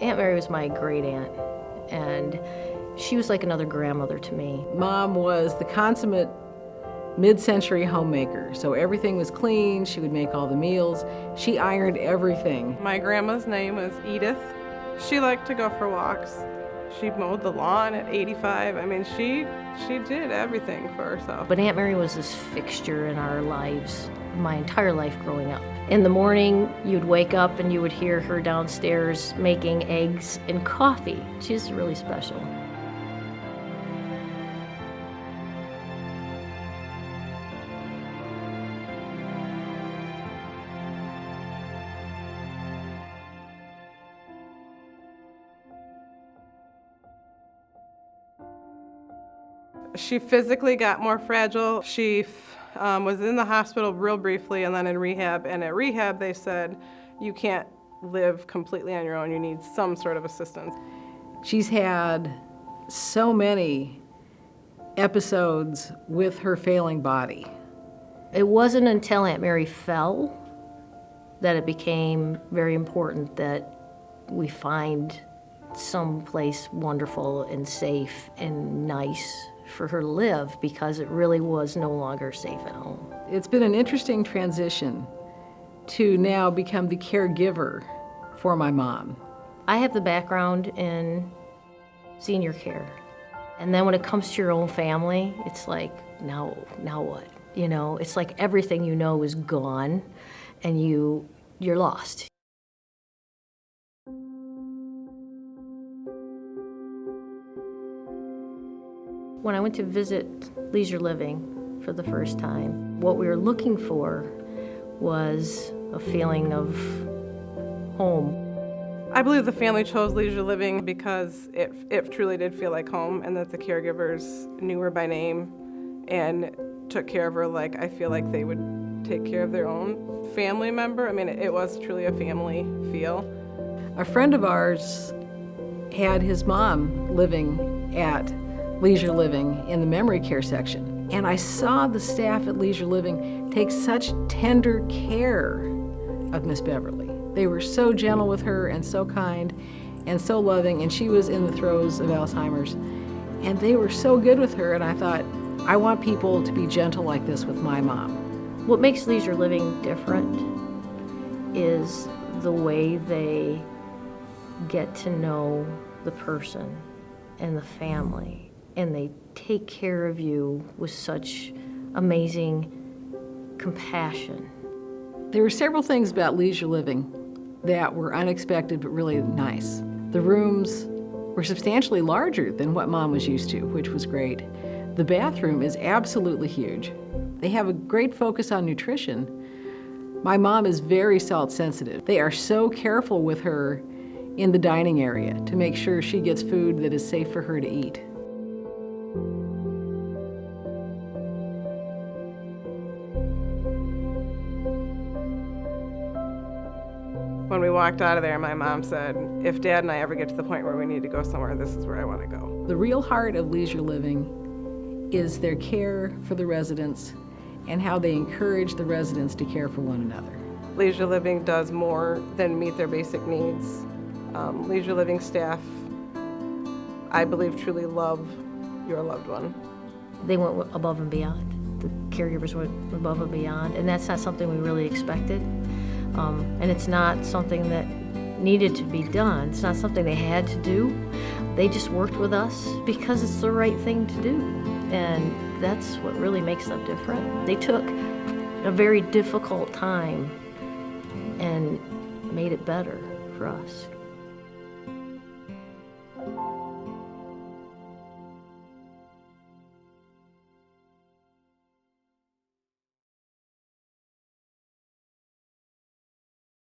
Aunt Mary was my great aunt, and she was like another grandmother to me. Mom was the consummate mid-century homemaker, so everything was clean. She would make all the meals. She ironed everything. My grandma's name was Edith. She liked to go for walks. She mowed the lawn at 85. I mean, she did everything for herself. But Aunt Mary was this fixture in our lives my entire life growing up. In the morning, you'd wake up and you would hear her downstairs making eggs and coffee. She's really special. She physically got more fragile. She was in the hospital real briefly and then in rehab. And at rehab, they said, you can't live completely on your own. You need some sort of assistance. She's had so many episodes with her failing body. It wasn't until Aunt Mary fell that it became very important that we find some place wonderful and safe and nice for her to live, because it really was no longer safe at home. It's been an interesting transition to now become the caregiver for my mom. I have the background in senior care. And then when it comes to your own family, it's like, now what? You know, it's like everything you know is gone and you're lost. When I went to visit Leisure Living for the first time, what we were looking for was a feeling of home. I believe the family chose Leisure Living because it truly did feel like home, and that the caregivers knew her by name and took care of her like I feel like they would take care of their own family member. I mean, it was truly a family feel. A friend of ours had his mom living at Leisure Living in the memory care section. And I saw the staff at Leisure Living take such tender care of Miss Beverly. They were so gentle with her and so kind and so loving, and she was in the throes of Alzheimer's. And they were so good with her, and I thought, I want people to be gentle like this with my mom. What makes Leisure Living different is the way they get to know the person and the family. And they take care of you with such amazing compassion. There were several things about Leisure Living that were unexpected but really nice. The rooms were substantially larger than what Mom was used to, which was great. The bathroom is absolutely huge. They have a great focus on nutrition. My mom is very salt sensitive. They are so careful with her in the dining area to make sure she gets food that is safe for her to eat. When we walked out of there, my mom said, if Dad and I ever get to the point where we need to go somewhere, this is where I want to go. The real heart of Leisure Living is their care for the residents and how they encourage the residents to care for one another. Leisure Living does more than meet their basic needs. Leisure Living staff, I believe, truly love your loved one. They went above and beyond. The caregivers went above and beyond, and that's not something we really expected. And it's not something that needed to be done. It's not something they had to do. They just worked with us because it's the right thing to do. And that's what really makes them different. They took a very difficult time and made it better for us.